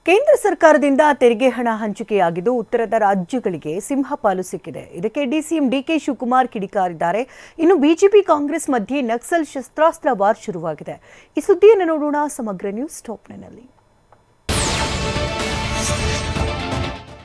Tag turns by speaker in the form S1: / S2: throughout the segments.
S1: ಕೇಂದ್ರ ಸರ್ಕಾರದಿಂದ ತೆರಿಗೆ ಹಣ ಹಂಚಿಕೆಯಾಗಿದ್ದು ಉತ್ತರದ ರಾಜ್ಯಗಳಿಗೆ ಸಿಂಹಪಾಲು ಸಿಕ್ಕಿದೆ. ಇದಕ್ಕೆ ಡಿಸಿಎಂ ಡಿಕೆ ಶಿವಕುಮಾರ್ ಕಿಡಿಕಾರಿದ್ದಾರೆ. ಇನ್ನು ಬಿಜೆಪಿ ಕಾಂಗ್ರೆಸ್ ಮಧ್ಯೆ ನಕ್ಸಲ್ ಶಸ್ತ್ರಾಸ್ತ್ರ ವಾರ್ ಶುರುವಾಗಿದೆ. ಈ ಸುದ್ದಿಯನ್ನು ನೋಡೋಣ ಸಮಗ್ರ ನ್ಯೂಸ್ ಟಾಪ್ನಲ್ಲಿ.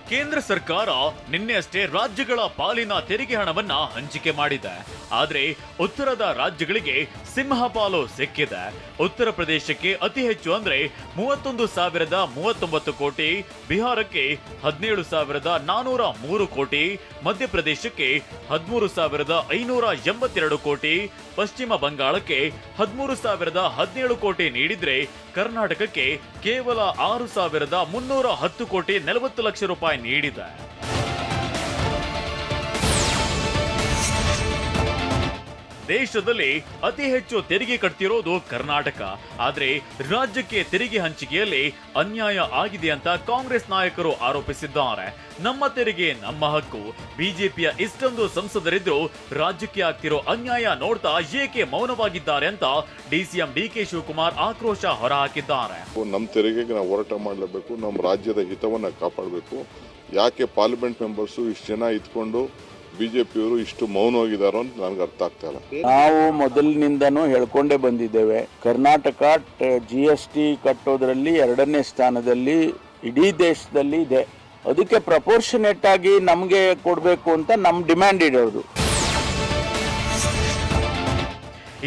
S2: ಕೇಂದ್ರ ಸರ್ಕಾರ ನಿನ್ನೆಯಷ್ಟೇ ರಾಜ್ಯಗಳ ಪಾಲಿನ ತೆರಿಗೆ ಹಣವನ್ನ ಹಂಚಿಕೆ ಮಾಡಿದೆ. ಆದರೆ ಉತ್ತರದ ರಾಜ್ಯಗಳಿಗೆ ಸಿಂಹಪಾಲು ಸಿಕ್ಕಿದೆ. ಉತ್ತರ ಪ್ರದೇಶಕ್ಕೆ ಅತಿ ಹೆಚ್ಚು ಅಂದ್ರೆ 31,039 ಕೋಟಿ, ಬಿಹಾರಕ್ಕೆ 17,403 ಕೋಟಿ, ಮಧ್ಯಪ್ರದೇಶಕ್ಕೆ 13,582 ಕೋಟಿ, ಪಶ್ಚಿಮ ಬಂಗಾಳಕ್ಕೆ 13,017 ಕೋಟಿ ನೀಡಿದ್ರೆ ಕರ್ನಾಟಕಕ್ಕೆ ಕೇವಲ 6,310 ಕೋಟಿ 40 ಲಕ್ಷ ರೂಪಾಯಿ ನೀಡಿದೆ. ದೇಶದಲ್ಲಿ ಅತಿ ಹೆಚ್ಚು ತೆರಿಗೆ ಕಟ್ತಿರೋದು ಕರ್ನಾಟಕ. ಆದ್ರೆ ರಾಜ್ಯಕ್ಕೆ ತೆರಿಗೆ ಹಂಚಿಕೆಯಲ್ಲಿ ಅನ್ಯಾಯ ಆಗಿದೆ ಅಂತ ಕಾಂಗ್ರೆಸ್ ನಾಯಕರು ಆರೋಪಿಸಿದ್ದಾರೆ. ನಮ್ಮ ತೆರಿಗೆ ನಮ್ಮ ಹಕ್ಕು. ಬಿಜೆಪಿಯ ಇಷ್ಟೊಂದು ಸಂಸದರಿದ್ರು ರಾಜ್ಯಕ್ಕೆ ಆಗ್ತಿರೋ ಅನ್ಯಾಯ ನೋಡ್ತಾ ಏಕೆ ಮೌನವಾಗಿದ್ದಾರೆ ಅಂತ ಡಿಸಿಎಂ ಡಿಕೆ ಶಿವಕುಮಾರ್ ಆಕ್ರೋಶ ಹೊರಹಾಕಿದ್ದಾರೆ.
S3: ನಮ್ಮ ತೆರಿಗೆಗೆ ನಾವು ಹೋರಾಟ ಮಾಡಲೇಬೇಕು, ನಮ್ಮ ರಾಜ್ಯದ ಹಿತವನ್ನ ಕಾಪಾಡಬೇಕು. ಯಾಕೆ ಪಾರ್ಲಿಮೆಂಟ್ ಮೆಂಬರ್ಸು ಇಷ್ಟು ಜನ ಇದ್ಕೊಂಡು ಬಿಜೆಪಿಯವರು ಇಷ್ಟು ಮೌನವಾಗಿದ್ದಾರೋ ಅಂತ ನನಗೆ ಅರ್ಥ ಆಗ್ತಾ ಇಲ್ಲ.
S4: ನಾವು ಮೊದಲಿನಿಂದನೂ ಹೇಳ್ಕೊಂಡೇ ಬಂದಿದ್ದೇವೆ, ಕರ್ನಾಟಕ GST ಕಟ್ಟೋದ್ರಲ್ಲಿ 2ನೇ ಸ್ಥಾನದಲ್ಲಿ ಇಡೀ ದೇಶದಲ್ಲಿ ಇದೆ. ಅದಕ್ಕೆ ಪ್ರಪೋರ್ಷನೇಟ್ ಆಗಿ ನಮಗೆ ಕೊಡಬೇಕು ಅಂತ ನಮ್ಮ ಡಿಮ್ಯಾಂಡ್ ಇಡೋದು.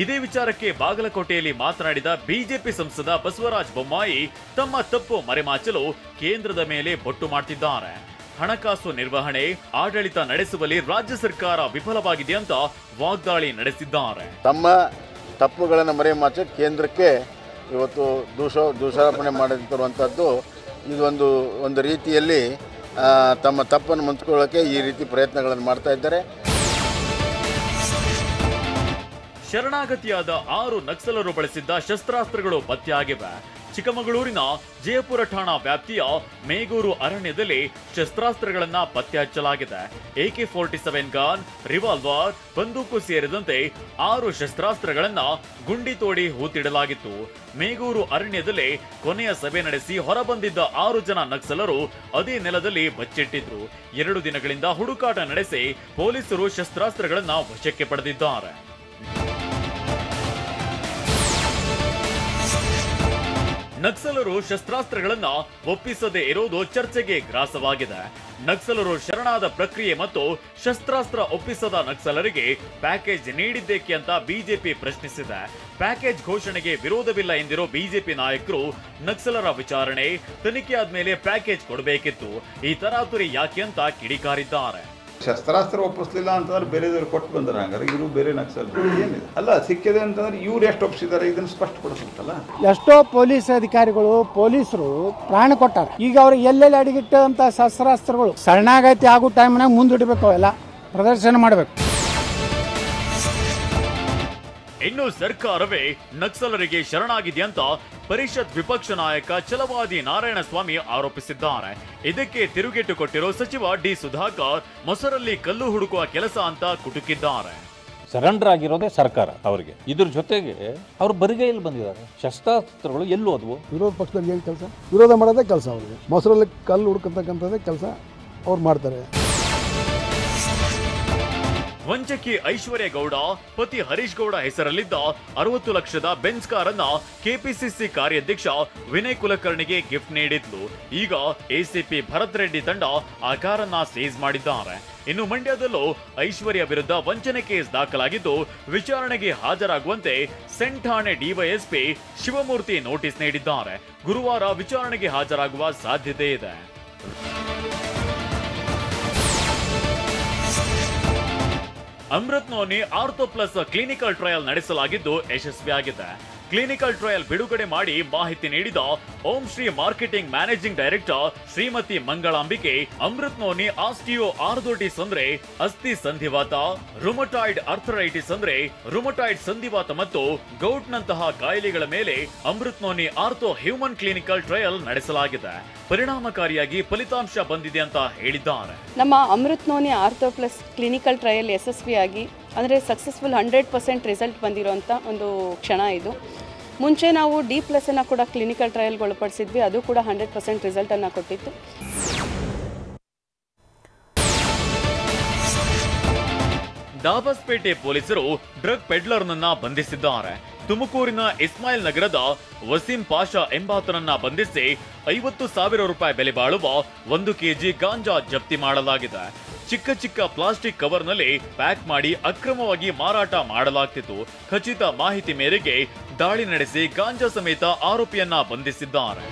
S2: ಇದೇ ವಿಚಾರಕ್ಕೆ ಬಾಗಲಕೋಟೆಯಲ್ಲಿ ಮಾತನಾಡಿದ ಬಿಜೆಪಿ ಸಂಸದ ಬಸವರಾಜ ಬೊಮ್ಮಾಯಿ ತಮ್ಮ ತಪ್ಪು ಮರೆಮಾಚಲು ಕೇಂದ್ರದ ಮೇಲೆ ಬೊಟ್ಟು ಮಾಡ್ತಿದ್ದಾರೆ. ಹಣಕಾಸು ನಿರ್ವಹಣೆ, ಆಡಳಿತ ನಡೆಸುವಲ್ಲಿ ರಾಜ್ಯ ಸರ್ಕಾರ ವಿಫಲವಾಗಿದೆ ಅಂತ ವಾಗ್ದಾಳಿ ನಡೆಸಿದ್ದಾರೆ.
S5: ತಮ್ಮ ತಪ್ಪುಗಳನ್ನು ಮರೆಮಾಚಿ ಕೇಂದ್ರಕ್ಕೆ ಇವತ್ತು ದೂಷಾರೋಪಣೆ ಮಾಡುತ್ತಿರುವಂಥದ್ದು ಒಂದು ರೀತಿಯಲ್ಲಿ ತಮ್ಮ ತಪ್ಪನ್ನು ಮುಂದುಕೊಳ್ಳೋಕೆ ಈ ರೀತಿ ಪ್ರಯತ್ನಗಳನ್ನು ಮಾಡ್ತಾ ಇದ್ದಾರೆ.
S2: ಶರಣಾಗತಿಯಾದ 6 ನಕ್ಸಲರು ಬಳಸಿದ್ದ ಶಸ್ತ್ರಾಸ್ತ್ರಗಳು ಪತ್ತೆಯಾಗಿವೆ. ಚಿಕ್ಕಮಗಳೂರಿನ ಜಯಪುರ ಠಾಣಾ ವ್ಯಾಪ್ತಿಯ ಮೇಗೂರು ಅರಣ್ಯದಲ್ಲಿ ಶಸ್ತ್ರಾಸ್ತ್ರಗಳನ್ನ ಪತ್ತೆ ಹಚ್ಚಲಾಗಿದೆ. AK-47 ಗನ್, ರಿವಾಲ್ವರ್, ಬಂದೂಕು ಸೇರಿದಂತೆ 6 ಶಸ್ತ್ರಾಸ್ತ್ರಗಳನ್ನ ಗುಂಡಿ ತೋಡಿ ಹೂತಿಡಲಾಗಿತ್ತು. ಮೇಗೂರು ಅರಣ್ಯದಲ್ಲಿ ಕೊನೆಯ ಸಭೆ ನಡೆಸಿ ಹೊರಬಂದಿದ್ದ 6 ಜನ ನಕ್ಸಲರು ಅದೇ ನೆಲದಲ್ಲಿ ಬಚ್ಚಿಟ್ಟಿದ್ರು. 2 ದಿನಗಳಿಂದ ಹುಡುಕಾಟ ನಡೆಸಿ ಪೊಲೀಸರು ಶಸ್ತ್ರಾಸ್ತ್ರಗಳನ್ನ ವಶಕ್ಕೆ ಪಡೆದಿದ್ದಾರೆ. ನಕ್ಸಲರು ಶಸ್ತ್ರಾಸ್ತ್ರಗಳನ್ನ ಒಪ್ಪಿಸದೇ ಇರೋದು ಚರ್ಚೆಗೆ ಗ್ರಾಸವಾಗಿದೆ. ನಕ್ಸಲರು ಶರಣಾದ ಪ್ರಕ್ರಿಯೆ ಮತ್ತು ಶಸ್ತ್ರಾಸ್ತ್ರ ಒಪ್ಪಿಸದ ನಕ್ಸಲರಿಗೆ ಪ್ಯಾಕೇಜ್ ನೀಡಿದ್ದೇಕೆ ಅಂತ ಬಿಜೆಪಿ ಪ್ರಶ್ನಿಸಿದೆ. ಪ್ಯಾಕೇಜ್ ಘೋಷಣೆಗೆ ವಿರೋಧವಿಲ್ಲ ಎಂದಿರೋ ಬಿಜೆಪಿ ನಾಯಕರು ನಕ್ಸಲರ ವಿಚಾರಣೆ, ತನಿಖೆ ಆದ್ಮೇಲೆ ಪ್ಯಾಕೇಜ್ ಕೊಡಬೇಕಿತ್ತು. ಈ ತರಾತುರಿ ಯಾಕೆ ಅಂತ ಕಿಡಿಕಾರಿದ್ದಾರೆ.
S6: ಶಸ್ತ್ರಾಸ್ತ್ರ ಒಪ್ಪಿಸಲಿಲ್ಲ ಅಂತಂದ್ರೆ ಬೇರೆದವ್ರು ಕೊಟ್ಟು ಬಂದ್ರೆ ಹಂಗಾರೆ ಇವರು ಬೇರೆ ನಕ್ಸಲ್ ಏನಿದೆ ಅಲ್ಲ ಸಿಕ್ಕಿದೆ ಅಂತಂದ್ರೆ ಇವ್ರು ಎಷ್ಟು ಒಪ್ಪಿಸಿದ್ದಾರೆ ಇದನ್ನು ಸ್ಪಷ್ಟಪಡಿಸುತ್ತಲ್ಲ.
S7: ಎಷ್ಟೋ ಪೊಲೀಸ್ ಅಧಿಕಾರಿಗಳು ಪೊಲೀಸರು ಪ್ರಾಣ ಕೊಟ್ಟಾರ. ಈಗ ಅವ್ರಿಗೆ ಎಲ್ಲೆಲ್ಲಿ ಅಡಗಿಟ್ಟಂತ ಶಸ್ತ್ರಾಸ್ತ್ರಗಳು ಶರಣಾಗತಿ ಆಗೋ ಟೈಮ್ನಾಗ ಮುಂದಿಡಬೇಕು, ಅವೆಲ್ಲ ಪ್ರದರ್ಶನ ಮಾಡಬೇಕು.
S2: ಇನ್ನು ಸರ್ಕಾರವೇ ನಕ್ಸಲರಿಗೆ ಶರಣಾಗಿದೆ ಅಂತ ಪರಿಷತ್ ವಿಪಕ್ಷ ನಾಯಕ ಛಲವಾದಿ ನಾರಾಯಣಸ್ವಾಮಿ ಆರೋಪಿಸಿದ್ದಾರೆ. ಇದಕ್ಕೆ ತಿರುಗೇಟು ಕೊಟ್ಟಿರೋ ಸಚಿವ ಡಿ ಸುಧಾಕರ್ ಮೊಸರಲ್ಲಿ ಕಲ್ಲು ಹುಡುಕುವ ಕೆಲಸ ಅಂತ ಕುಟುಕಿದ್ದಾರೆ.
S8: ಸರೆಂಡರ್ ಆಗಿರೋದೇ ಸರ್ಕಾರ ಅವರಿಗೆ. ಇದ್ರ ಜೊತೆಗೆ ಅವ್ರು ಬರಿಗೈಯಲ್ಲಿ ಬಂದಿದ್ದಾರೆ. ಶಸ್ತ್ರಾಸ್ತ್ರಗಳು ಎಲ್ಲೂ ಅದ್ವು.
S9: ವಿರೋಧ ಪಕ್ಷದಲ್ಲಿ ಏನು ಕೆಲಸ? ವಿರೋಧ ಮಾಡೋದೇ ಕೆಲಸ ಅವ್ರಿಗೆ. ಮೊಸರಲ್ಲಿ ಕಲ್ಲು ಹುಡುಕತಕ್ಕಂಥದ್ದೇ ಕೆಲಸ ಅವ್ರು ಮಾಡ್ತಾರೆ.
S2: ವಂಚಕಿ ಐಶ್ವರ್ಯ ಗೌಡ ಪತಿ ಹರೀಶ್ ಗೌಡ ಹೆಸರಲ್ಲಿದ್ದ 60 ಲಕ್ಷದ ಬೆನ್ಸ್ ಕಾರನ್ನ ಕೆಪಿಸಿಸಿ ಕಾರ್ಯಾಧ್ಯಕ್ಷ ವಿನಯ್ ಕುಲಕರ್ಣಿಗೆ ಗಿಫ್ಟ್ ನೀಡಿದ್ಲು. ಈಗ ಎಸಿಪಿ ಭರತ್ ರೆಡ್ಡಿ ತಂಡ ಆ ಕಾರನ್ನ ಸೀಸ್ ಮಾಡಿದ್ದಾರೆ. ಇನ್ನು ಮಂಡ್ಯದಲ್ಲೂ ಐಶ್ವರ್ಯ ವಿರುದ್ಧ ವಂಚನೆ ಕೇಸ್ ದಾಖಲಾಗಿದ್ದು ವಿಚಾರಣೆಗೆ ಹಾಜರಾಗುವಂತೆ ಸೆಂಟ್ ಠಾಣೆ ಡಿವೈಎಸ್ಪಿ ಶಿವಮೂರ್ತಿ ನೋಟಿಸ್ ನೀಡಿದ್ದಾರೆ. ಗುರುವಾರ ವಿಚಾರಣೆಗೆ ಹಾಜರಾಗುವ ಸಾಧ್ಯತೆ ಇದೆ. Amrut noni ortho plus clinical trial ನಡೆಸಲಾಗಿದ್ದು ಯಶಸ್ವಿಯಾಗಿದೆ. ಕ್ಲಿನಿಕಲ್ ಟ್ರಯಲ್ ಬಿಡುಗಡೆ ಮಾಡಿ ಮಾಹಿತಿ ನೀಡಿದ Om Shri marketing managing director Shrimati Mangalambike, Amrut noni osteoarthritis ಅಂದ್ರೆ ಅಸ್ಥಿ ಸಂಧಿವಾತ, ರುಮಟಾಯ್ಡ್ ಆರ್ಥರೈಟಿಸ್ ಅಂದ್ರೆ ರುಮಟಾಯ್ಡ್ ಸಂಧಿವಾತ ಮತ್ತು ಗೌಟ್ ನಂತಹ ಕಾಯಿಲೆಗಳ ಮೇಲೆ Amrit noni ortho human clinical trial ನಡೆಸಲಾಗಿದೆ. ಪರಿಣಾಮಕಾರಿಯಾಗಿ ಫಲಿತಾಂಶ ಬಂದಿದೆ ಅಂತ ಹೇಳಿದ್ದಾರೆ.
S10: ನಮ್ಮ Amrit noni ortho plus clinical trial ಯಶಸ್ವಿಯಾಗಿ ಅಂದರೆ ಸಕ್ಸಸ್ಫುಲ್ 100% ರಿಸಲ್ಟ್ ಬಂದಿರೋಂಥ ಒಂದು ಕ್ಷಣ ಇದು. ಮುಂಚೆ ನಾವು D+ ಅನ್ನು ಕೂಡ ಕ್ಲಿನಿಕಲ್ ಟ್ರಯಲ್ಗೆ ಒಳಪಡಿಸಿದ್ವಿ, ಅದು ಕೂಡ 100% ರಿಸಲ್ಟನ್ನು ಕೊಟ್ಟಿತ್ತು.
S2: ದಾಬಸ್ಪೇಟೆ ಪೊಲೀಸರು ಡ್ರಗ್ ಪೆಡ್ಲರ್ನನ್ನ ಬಂಧಿಸಿದ್ದಾರೆ. ತುಮಕೂರಿನ ಇಸ್ಮಾಯಿಲ್ ನಗರದ ವಸೀಂ ಪಾಷಾ ಎಂಬಾತನನ್ನ ಬಂಧಿಸಿ 50,000 ರೂಪಾಯಿ ಬೆಲೆ ಬಾಳುವ 1 ಕೆಜಿ ಗಾಂಜಾ ಜಪ್ತಿ ಮಾಡಲಾಗಿದೆ. ಚಿಕ್ಕ ಚಿಕ್ಕ ಪ್ಲಾಸ್ಟಿಕ್ ಕವರ್ನಲ್ಲಿ ಪ್ಯಾಕ್ ಮಾಡಿ ಅಕ್ರಮವಾಗಿ ಮಾರಾಟ ಮಾಡಲಾಗ್ತಿತ್ತು. ಖಚಿತ ಮಾಹಿತಿ ಮೇರೆಗೆ ದಾಳಿ ನಡೆಸಿ ಗಾಂಜಾ ಸಮೇತ ಆರೋಪಿಯನ್ನ ಬಂಧಿಸಿದ್ದಾರೆ.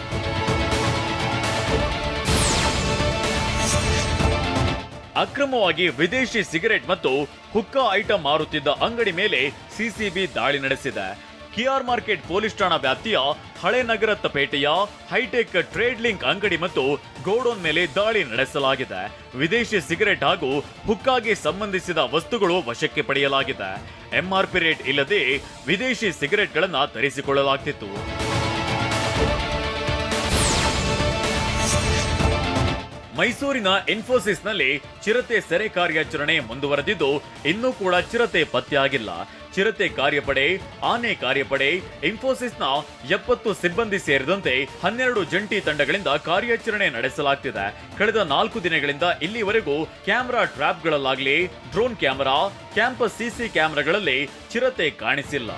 S2: ಅಕ್ರಮವಾಗಿ ವಿದೇಶಿ ಸಿಗರೆಟ್ ಮತ್ತು ಹುಕ್ಕಾ ಐಟಂ ಮಾರುತ್ತಿದ್ದ ಅಂಗಡಿ ಮೇಲೆ ಸಿಸಿಬಿ ದಾಳಿ ನಡೆಸಿದೆ. KR ಮಾರ್ಕೆಟ್ ಪೊಲೀಸ್ ಠಾಣಾ ವ್ಯಾಪ್ತಿಯ ಹಳೆ ನಗರ ಪೇಟೆಯ ಹೈಟೆಕ್ ಟ್ರೇಡ್ ಲಿಂಕ್ ಅಂಗಡಿ ಮತ್ತು ಗೋಡೌನ್ ಮೇಲೆ ದಾಳಿ ನಡೆಸಲಾಗಿದೆ. ವಿದೇಶಿ ಸಿಗರೆಟ್ ಹಾಗೂ ಹುಕ್ಕಾಗೆ ಸಂಬಂಧಿಸಿದ ವಸ್ತುಗಳು ವಶಕ್ಕೆ ಪಡೆಯಲಾಗಿದೆ. MRP ರೇಟ್ ಇಲ್ಲದೆ ವಿದೇಶಿ ಸಿಗರೆಟ್ಗಳನ್ನು ತರಿಸಿಕೊಳ್ಳಲಾಗ್ತಿತ್ತು. ಮೈಸೂರಿನ ಇನ್ಫೋಸಿಸ್ನಲ್ಲಿ ಚಿರತೆ ಸೆರೆ ಕಾರ್ಯಾಚರಣೆ ಮುಂದುವರೆದಿದ್ದು ಇನ್ನೂ ಕೂಡ ಚಿರತೆ ಪತ್ತೆಯಾಗಿಲ್ಲ. ಚಿರತೆ ಕಾರ್ಯಪಡೆ, ಆನೆ ಕಾರ್ಯಪಡೆ, ಇನ್ಫೋಸಿಸ್ನ 70 ಸಿಬ್ಬಂದಿ ಸೇರಿದಂತೆ 12 ಜಂಟಿ ತಂಡಗಳಿಂದ ಕಾರ್ಯಾಚರಣೆ ನಡೆಸಲಾಗ್ತಿದೆ. ಕಳೆದ 4 ದಿನಗಳಿಂದ ಇಲ್ಲಿವರೆಗೂ ಕ್ಯಾಮೆರಾ ಟ್ರ್ಯಾಪ್ಗಳಲ್ಲಾಗಲಿ, ಡ್ರೋನ್ ಕ್ಯಾಮೆರಾ, ಕ್ಯಾಂಪಸ್ CC ಕ್ಯಾಮೆರಾಗಳಲ್ಲಿ ಚಿರತೆ ಕಾಣಿಸಿಲ್ಲ.